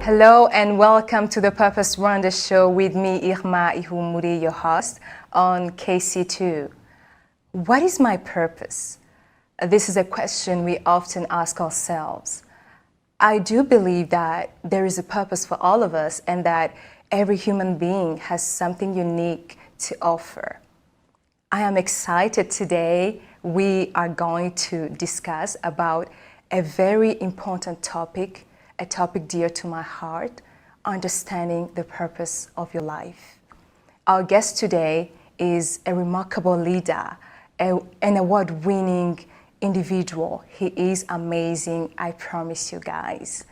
Hello and welcome to the Purpose Rwanda show with me, Irma Ihumuri, your host on KC2. What is my purpose? This is a question we often ask ourselves. I do believe that there is a purpose for all of us and that every human being has something unique to offer. I am excited today. We are going to discuss about a very important topic, a topic dear to my heart, understanding the purpose of your life. Our guest today is a remarkable leader, an award-winning individual. He is amazing, I promise you guys.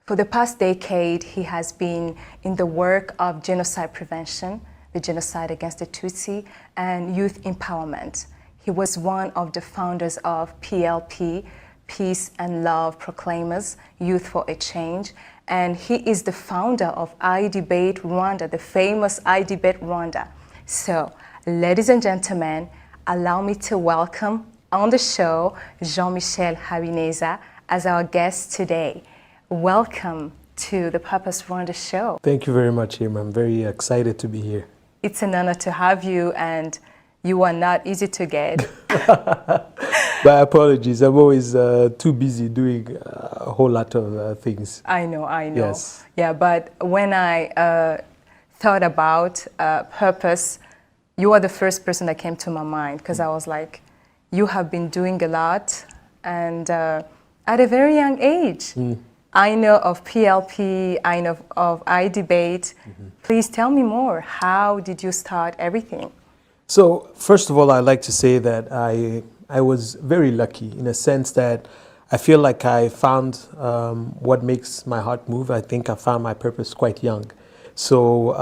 For the past decade, he has been in the work of genocide prevention, the genocide against the Tutsi, and youth empowerment. He was one of the founders of PLP, Peace and Love Proclaimers, Youth for a Change, and he is the founder of I Debate Rwanda, the famous I Debate Rwanda. So, ladies and gentlemen, allow me to welcome on the show Michel HABINEZA as our guest today. Welcome to the Purpose Rwanda show. Thank you very much, Irma. I'm very excited to be here. It's an honor to have you, and you are not easy to get. My apologies. I'm always too busy doing a whole lot of things. I know. Yes. Yeah, but when I thought about purpose, you are the first person that came to my mind, because I was like, you have been doing a lot, and at a very young age. I know of PLP, I know of I Debate. Please tell me more. How did you start everything? So, first of all, I'd like to say that I was very lucky in a sense that I feel like I found what makes my heart move. I think I found my purpose quite young. So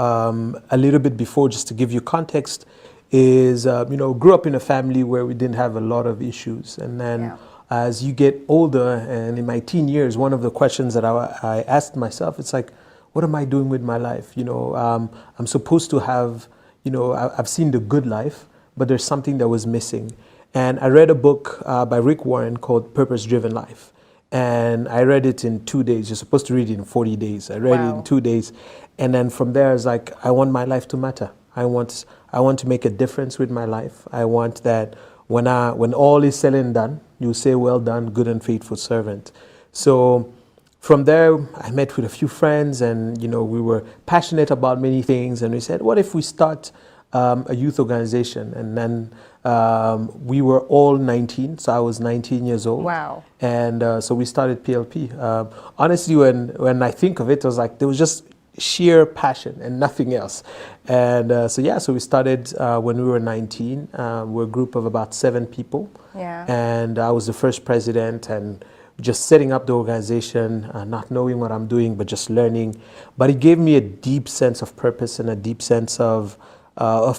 a little bit before, just to give you context, is, grew up in a family where we didn't have a lot of issues. And then as you get older, and in my teen years, one of the questions that I asked myself, it's like, what am I doing with my life? I'm supposed to have, I've seen the good life, but there's something that was missing. And I read a book by Rick Warren called Purpose Driven Life. And I read it in 2 days. You're supposed to read it in 40 days. I read it in 2 days. And then from there, I was like, I want my life to matter. I want to make a difference with my life. I want that when all is said and done, you say, well done, good and faithful servant. So from there, I met with a few friends, and we were passionate about many things. And we said, what if we start a youth organization? And then we were all 19, so I was 19 years old. Wow. And so we started PLP. Honestly, when I think of it, I was like, there was just sheer passion and nothing else. And so we started when we were 19. We're a group of about 7 people. Yeah. And I was the first president, and just setting up the organization, not knowing what I'm doing, but just learning. But it gave me a deep sense of purpose and a deep sense of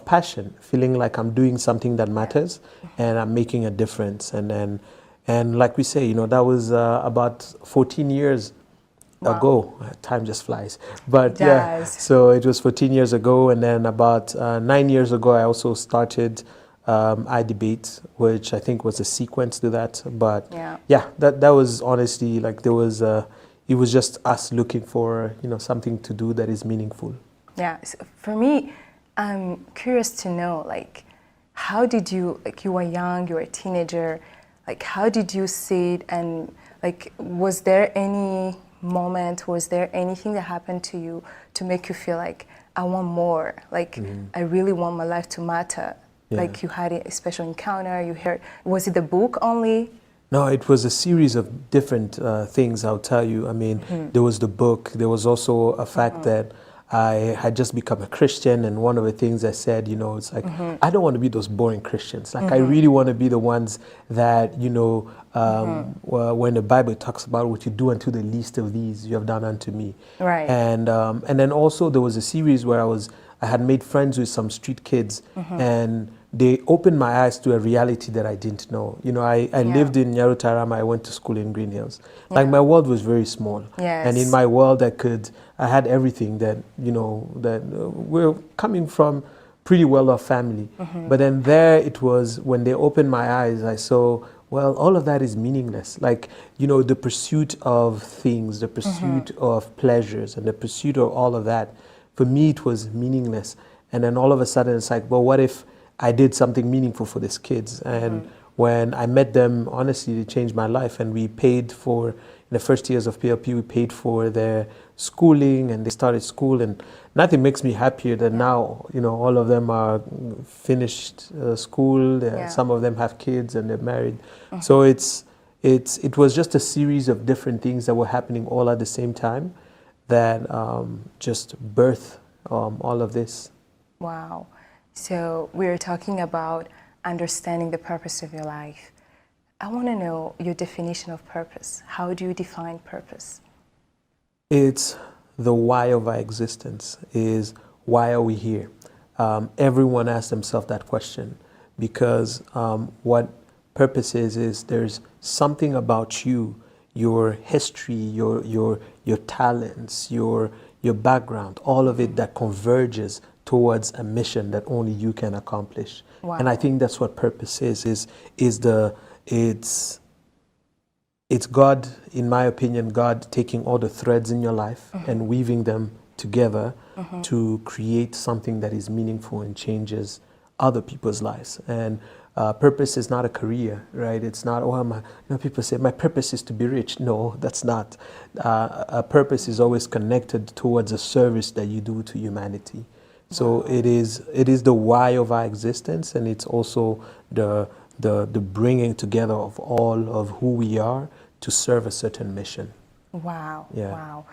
passion, feeling like I'm doing something that matters and I'm making a difference. And like we say, that was about 14 years ago. Time just flies. But yeah, so it was 14 years ago. And then about 9 years ago, I also started I Debate, which I think was a sequence to that. But that was honestly like it was just us looking for, something to do that is meaningful. Yeah. So for me, I'm curious to know, how did you, you were young, you were a teenager, how did you see it, and was there any moment, was there anything that happened to you to make you feel like, I want more, I really want my life to matter? You had a special encounter, you heard, was it the book only? No, it was a series of different things, I'll tell you. I mean, there was the book, there was also a fact that I had just become a Christian, and one of the things I said, it's like, I don't want to be those boring Christians. I really want to be the ones that, when the Bible talks about what you do unto the least of these, you have done unto me. Right. And then also there was a series where I had made friends with some street kids, and they opened my eyes to a reality that I didn't know. I lived in Nyarutarama. I went to school in Green Hills. My world was very small. Yes. And in my world, I had everything that, that we're coming from pretty well-off family. But then there it was, when they opened my eyes, I saw well, all of that is meaningless. Like, the pursuit of things, the pursuit of pleasures, and the pursuit of all of that, for me, it was meaningless. And then all of a sudden, it's like, well, what if I did something meaningful for these kids? And when I met them, honestly, it changed my life. And we paid for, in the first years of PLP, we paid for their schooling, and they started school. And nothing makes me happier than now, all of them are finished school. Some of them have kids and they're married. So it was just a series of different things that were happening all at the same time that just birthed all of this. Wow. So we're talking about understanding the purpose of your life. I want to know your definition of purpose. How do you define purpose? It's the why of our existence, is why are we here? Everyone asks themselves that question, because what purpose is there's something about you, your history, your talents, your background, all of it that converges towards a mission that only you can accomplish. Wow. And I think that's what purpose is it's God, in my opinion, God taking all the threads in your life and weaving them together to create something that is meaningful and changes other people's lives. And purpose is not a career, right? It's not, people say, my purpose is to be rich. No, that's not. A purpose is always connected towards a service that you do to humanity. So it is the why of our existence, and it's also the bringing together of all of who we are to serve a certain mission. Wow, Yeah. wow.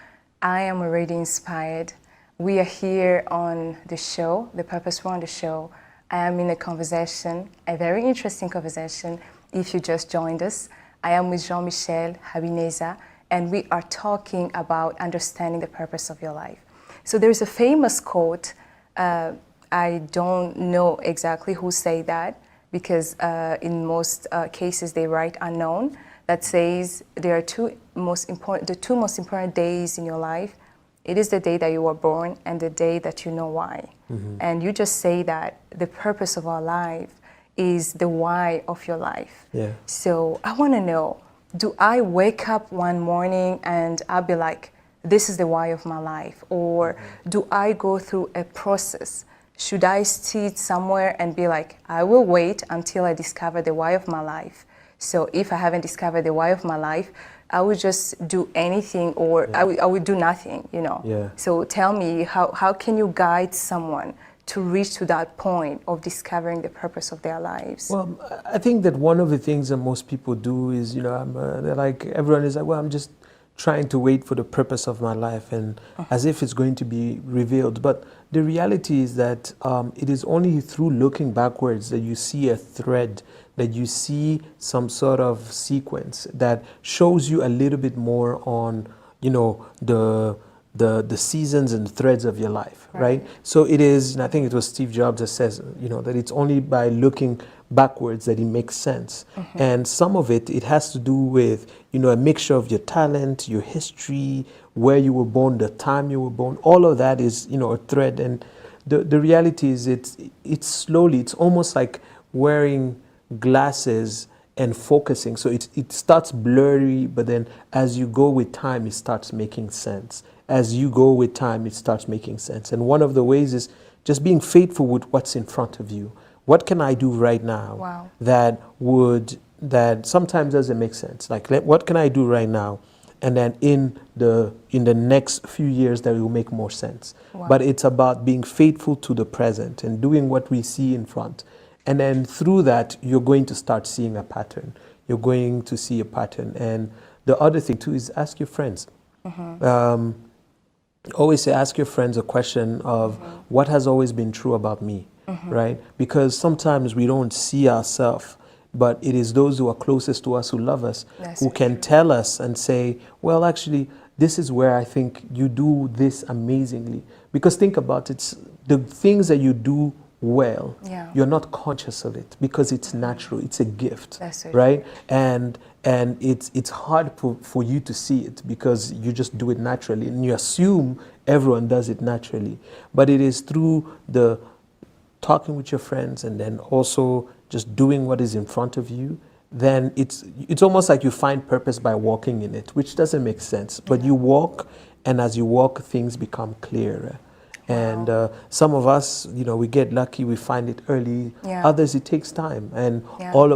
I am already inspired. We are here on the show, the Purpose Rwanda show. I am in a conversation, a very interesting conversation, if you just joined us. I am with Michel, HABINEZA, and we are talking about understanding the purpose of your life. So there's a famous quote, I don't know exactly who said that, because in most cases they write unknown, that says there are the two most important days in your life. It is the day that you were born and the day that you know why. And you just say that the purpose of our life is the why of your life. Yeah. So I want to know, do I wake up one morning and I'll be like, this is the why of my life? Or do I go through a process? Should I sit somewhere and be like, I will wait until I discover the why of my life? So if I haven't discovered the why of my life, I would just do anything, or I would do nothing, Yeah. So tell me, how can you guide someone to reach to that point of discovering the purpose of their lives? Well, I think that one of the things that most people do is, they're like, everyone is like, well, I'm just trying to wait for the purpose of my life, and as if it's going to be revealed. But the reality is that it is only through looking backwards that you see a thread, that you see some sort of sequence that shows you a little bit more on, the seasons and threads of your life, right? So it is, and I think it was Steve Jobs that says, that it's only by looking backwards that it makes sense. And some of it has to do with, a mixture of your talent, your history, where you were born, the time you were born. All of that is, a thread. And the reality is it's slowly, it's almost like wearing glasses and focusing. So it starts blurry, but then as you go with time, it starts making sense. As you go with time, it starts making sense. And one of the ways is just being faithful with what's in front of you. What can I do right now that sometimes doesn't make sense? Like, what can I do right now? And then in the next few years, that will make more sense. But it's about being faithful to the present and doing what we see in front. And then through that, you're going to start seeing a pattern. You're going to see a pattern. And the other thing too is ask your friends. Always say, ask your friends a question of what has always been true about me, right? Because sometimes we don't see ourselves, but it is those who are closest to us, who love us, who can tell us and say, well, actually, this is where I think you do this amazingly. Because think about it, the things that you do well, you're not conscious of it because it's natural, it's a gift, right? And it's hard for you to see it because you just do it naturally and you assume everyone does it naturally. But it is through the talking with your friends and then also just doing what is in front of you then it's almost like you find purpose by walking in it, which doesn't make sense. But you walk, and as you walk, things become clearer. And some of us, we get lucky, we find it early. Yeah. Others, it takes time, and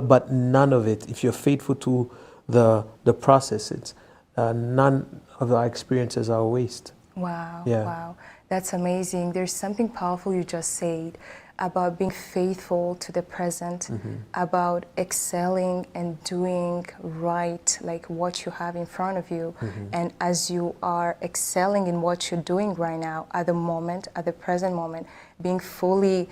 but none of it. If you're faithful to the process, it's none of our experiences are a waste. Wow, Yeah. wow. That's amazing. There's something powerful you just said about being faithful to the present, about excelling and doing right, like what you have in front of you. And as you are excelling in what you're doing right now, at the moment, at the present moment, being fully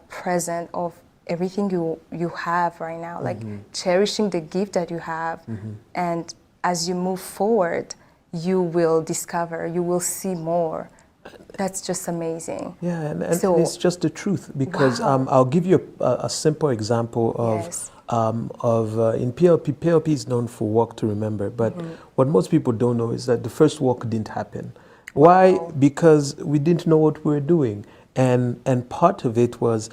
present of everything you have right now, like cherishing the gift that you have. And as you move forward, you will discover, you will see more. That's just amazing. Yeah, and it's just the truth, because I'll give you a simple example of in PLP. PLP is known for walk to remember, but what most people don't know is that the first walk didn't happen. Why? Because we didn't know what we were doing, and part of it was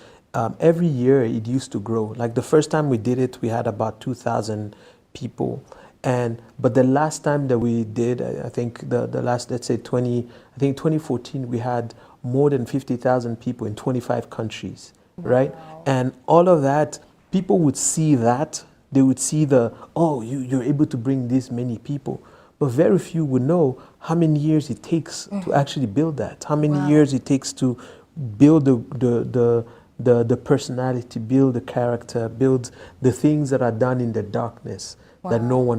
every year it used to grow. Like the first time we did it, we had about 2,000 people. But the last time that we did, I think the last, let's say 2014, we had more than 50,000 people in 25 countries, right? And all of that, people would see that, they would see you're able to bring this many people. But very few would know how many years it takes to actually build that, how many years it takes to build the personality, build the character, build the things that are done in the darkness. That no one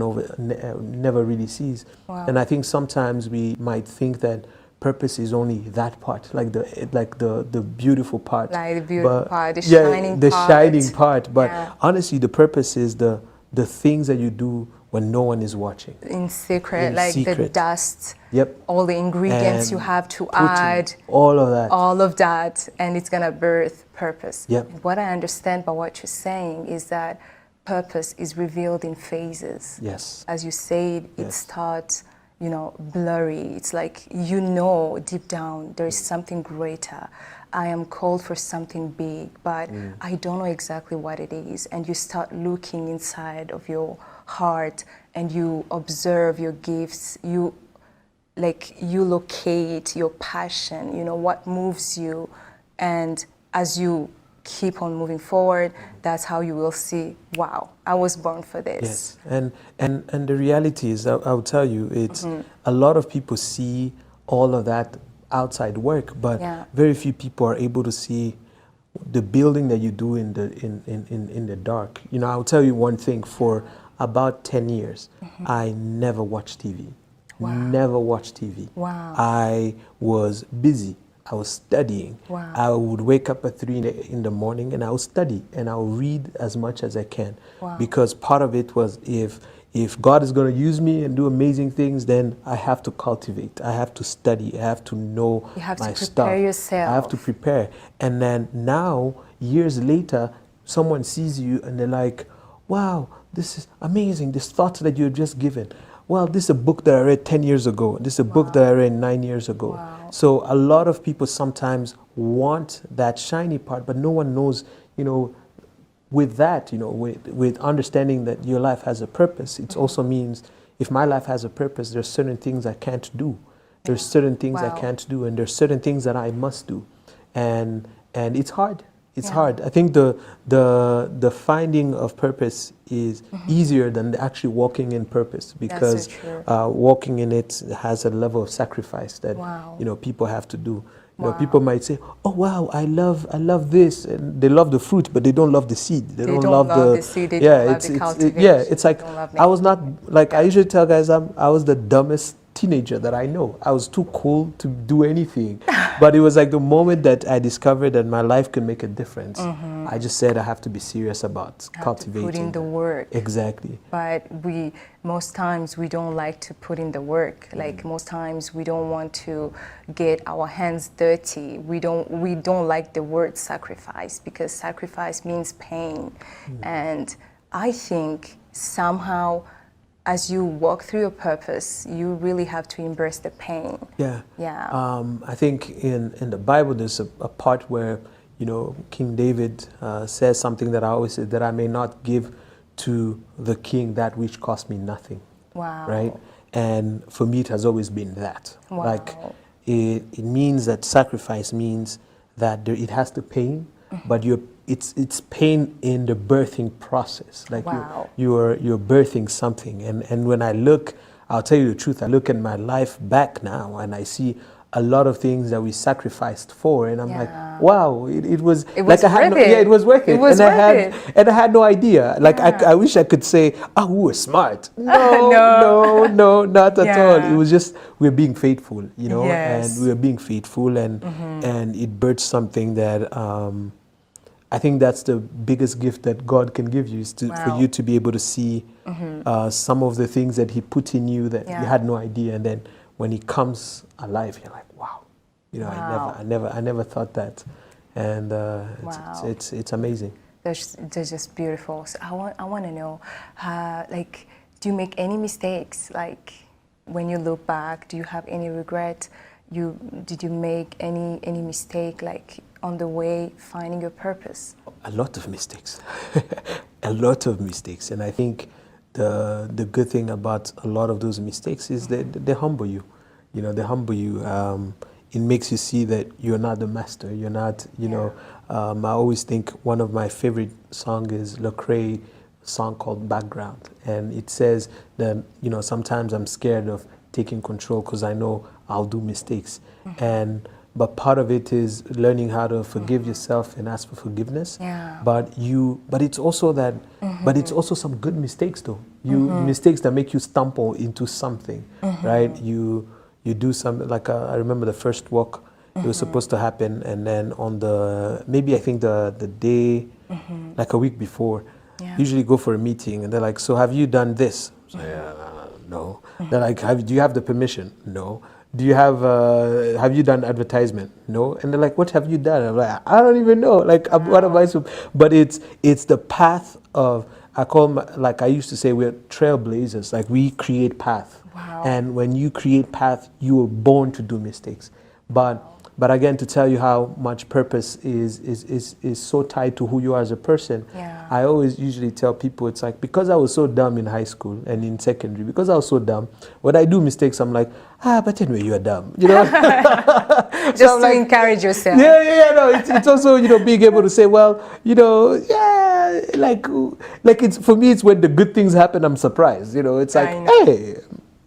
never really sees. And I think sometimes we might think that purpose is only that part, like the beautiful part. Like the beautiful part, the shining part. But honestly, the purpose is the things that you do when no one is watching. In secret, the dust, all the ingredients and you have to add. All of that. All of that, and it's going to birth purpose. Yep. What I understand by what you're saying is that purpose is revealed in phases. Yes. As you said, it starts, blurry. It's like, deep down, there is something greater. I am called for something big, but I don't know exactly what it is. And you start looking inside of your heart and you observe your gifts. You locate your passion, what moves you. And as you keep on moving forward, that's how you will see, wow, I was born for this. Yes, and the reality is, I will tell you, it's a lot of people see all of that outside work, but very few people are able to see the building that you do in the dark. I will tell you one thing, for about 10 years, I never watched TV. Never watched TV. I was busy. I was studying. I would wake up at 3 in the morning and I would study and I would read as much as I can. Because part of it was, if God is going to use me and do amazing things, then I have to cultivate. I have to study. I have to know my stuff. You have to prepare yourself. I have to prepare. And then now, years later, someone sees you and they're like, wow, this is amazing, this thought that you have just given. Well, this is a book that I read 10 years ago. This is a book that I read 9 years ago. So a lot of people sometimes want that shiny part, but no one knows, with that, with understanding that your life has a purpose, it also means if my life has a purpose, there's certain things I can't do. There's certain things I can't do, and there's certain things that I must do. And it's hard. It's hard. I think the finding of purpose is easier than actually walking in purpose, because walking in it has a level of sacrifice that people have to do. People might say, "Oh wow, I love this," and they love the fruit, but they don't love the seed. They don't love the seed. They don't love the cultivation. It's like I was not like I usually tell guys I was the dumbest teenager that I know. I was too cool to do anything. But it was like the moment that I discovered that my life could make a difference, I just said I have to be serious about cultivating. Put in the work. Exactly. But most times we don't like to put in the work. Like most times we don't want to get our hands dirty. We don't like the word sacrifice, because sacrifice means pain. And I think somehow, as you walk through your purpose, you really have to embrace the pain. I think in the Bible there's a part where King David says something that I always say, that I may not give to the King that which cost me nothing. Wow. Right? And for me, it has always been that. Wow. Like, it means that sacrifice means that it has to pain, but it's pain in the birthing process. Like, wow. you're birthing something. And when I look, I'll tell you the truth, I look at my life back now and I see a lot of things that we sacrificed for, and I'm like, wow, it was like I had it was worth it. And I had no idea. Like, I wish I could say, oh, we were smart. No, no, not at all. It was just we're being faithful, you know, and we were being faithful, and it birthed something that I think that's the biggest gift that God can give you, is for you to be able to see some of the things that He put in you that you had no idea, and then when He comes alive, you're like, wow, you know, I never thought that, and it's amazing. They're just beautiful. So I want to know, like, do you make any mistakes? Like, when you look back, do you have any regret? Did you make any mistake, like, on the way finding your purpose? A lot of mistakes, a lot of mistakes, and I think the good thing about a lot of those mistakes is that they humble you. You know, they humble you. It makes you see that you're not the master. You're not, you know. I always think one of my favorite songs is Lecrae's song called Background, and it says that, you know, sometimes I'm scared of taking control because I know I'll do mistakes, but part of it is learning how to forgive yourself and ask for forgiveness. But it's also that, but it's also some good mistakes though. Mistakes that make you stumble into something, right? You do something like I remember the first walk. It was supposed to happen, and then on maybe I think the day, like a week before, usually go for a meeting, and they're like, "So have you done this?" So, no. They're like, "Do you have the permission?" No. Do you have you done advertisement? No. And they're like, "What have you done?" I'm like, "I don't even know. Like, what am I supposed?" But it's the path of, like I used to say, we're trailblazers. Like, we create path. Wow. And when you create path, you were born to do mistakes. But again, to tell you how much purpose is so tied to who you are as a person, I always usually tell people, it's like, because I was so dumb in high school and in secondary, because I was so dumb, when I do mistakes, I'm like, but anyway, you're dumb, you know? Just so to encourage yourself. No, it's also, you know, being able to say, well, you know, like it's, for me, it's when the good things happen, I'm surprised, you know, it's like, hey,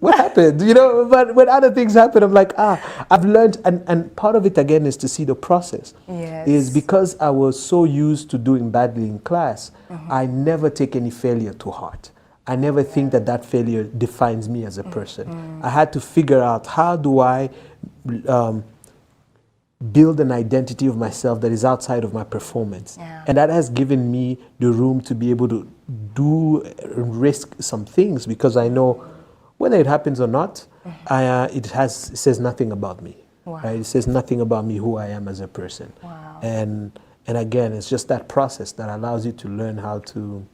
what happened? You know, but when other things happen, I'm like, I've learned, and part of it again is to see the process. Is because I was so used to doing badly in class, I never take any failure to heart. I never think that failure defines me as a person. I had to figure out, how do I build an identity of myself that is outside of my performance. And that has given me the room to be able to risk some things, because I know whether it happens or not, it says nothing about me. Right? It says nothing about me, who I am as a person. And again, it's just that process that allows you to learn how to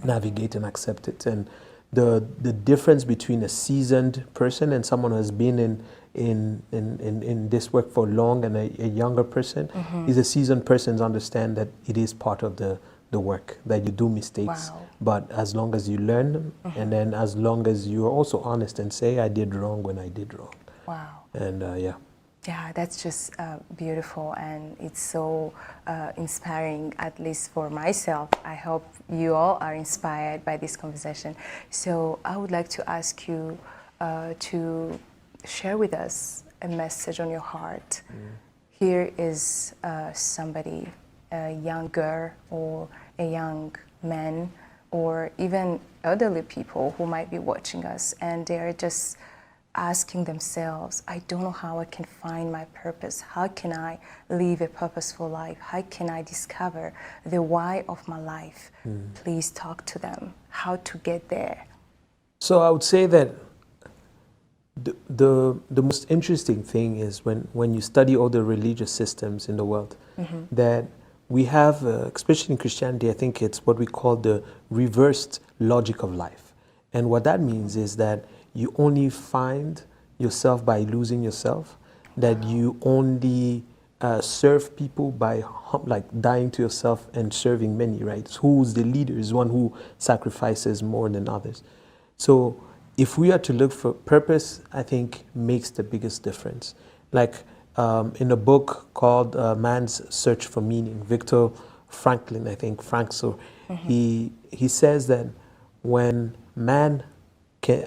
navigate and accept it. And the difference between a seasoned person and someone who has been in this work for long and a younger person is, a seasoned persons understand that it is part of the work, that you do mistakes, but as long as you learn them, and then as long as you are also honest and say, I did wrong when I did wrong. And yeah, that's just beautiful, and it's so inspiring, at least for myself. I hope you all are inspired by this conversation. So I would like to ask you to share with us a message on your heart. Here is somebody, a young girl or a young man, or even elderly people who might be watching us, and they're just asking themselves, I don't know how I can find my purpose. How can I live a purposeful life? How can I discover the why of my life? Please talk to them, how to get there. So I would say that the most interesting thing is when you study all the religious systems in the world, that we have, especially in Christianity, I think it's what we call the reversed logic of life. And what that means is that you only find yourself by losing yourself, that you only serve people by like dying to yourself and serving many, right? Who's the leader is one who sacrifices more than others. So if we are to look for purpose, I think makes the biggest difference. Like in a book called Man's Search for Meaning, Viktor Franklin, I think, Frankl, he says that when man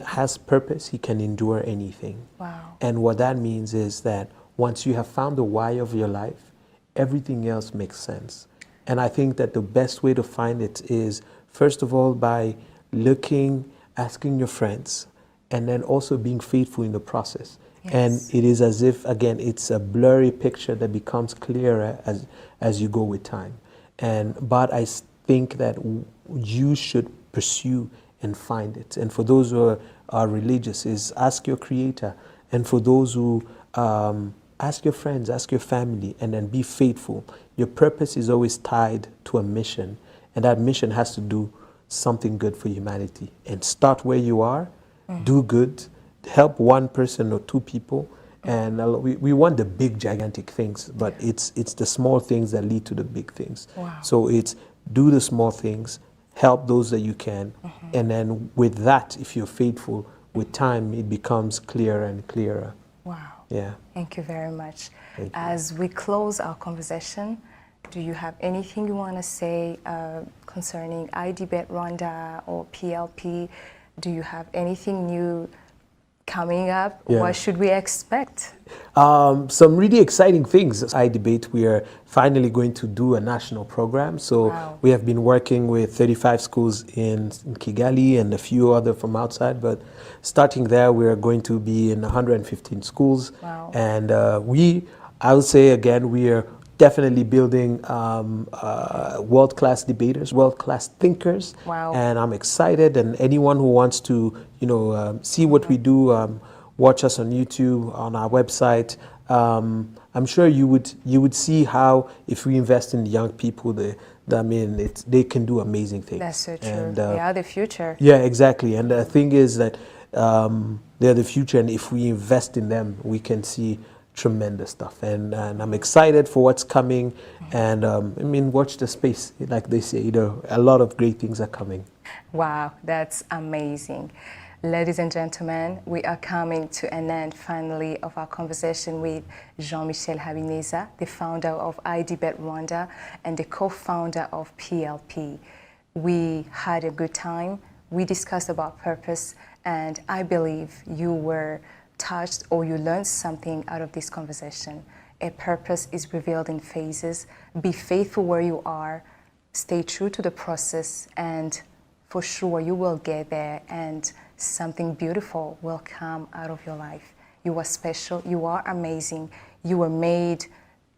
has purpose, he can endure anything. Wow. And what that means is that once you have found the why of your life, everything else makes sense. And I think that the best way to find it is, first of all, by looking, asking your friends, and then also being faithful in the process. Yes. And it is as if, again, it's a blurry picture that becomes clearer as you go with time. But I think that you should pursue and find it. And for those who are religious, is ask your Creator. And for those who ask your friends, ask your family, and then be faithful. Your purpose is always tied to a mission, and that mission has to do something good for humanity. And start where you are, do good, help one person or two people, and we want the big, gigantic things, but it's the small things that lead to the big things. Wow. So it's do the small things, help those that you can, and then with that, if you're faithful, with time, it becomes clearer and clearer. Wow. Yeah. Thank you very much. Thank you. As we close our conversation, do you have anything you want to say concerning IDBET Rwanda or PLP? Do you have anything new coming up? Yeah. What should we expect? Some really exciting things. IDBET, we are finally going to do a national program. So Wow. we have been working with 35 schools in Kigali and a few other from outside. But starting there, we are going to be in 115 schools. Wow. And I would say again, we are definitely building world-class debaters, world-class thinkers. Wow. And I'm excited. And anyone who wants to, see what we do, watch us on YouTube, on our website. I'm sure you would see how if we invest in the young people, they can do amazing things. That's so true. And, They are the future. yeah, exactly. And the thing is that they're the future, and if we invest in them, we can see tremendous stuff. And I'm excited for what's coming. And watch the space, like they say. A lot of great things are coming. Wow, that's amazing. Ladies and gentlemen, we are coming to an end finally of our conversation with Jean-Michel HABINEZA, the founder of IDBET Rwanda and the co-founder of PLP. We had a good time. We discussed about purpose, and I believe you were touched or you learned something out of this conversation. A purpose is revealed in phases. Be faithful where you are, stay true to the process, and for sure you will get there, and something beautiful will come out of your life. You are special, you are amazing, you were made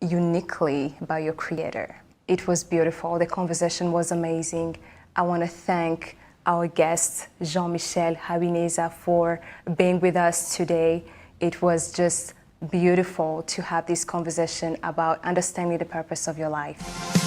uniquely by your Creator. It was beautiful, the conversation was amazing. I want to thank our guest, Jean-Michel HABINEZA, for being with us today. It was just beautiful to have this conversation about understanding the purpose of your life.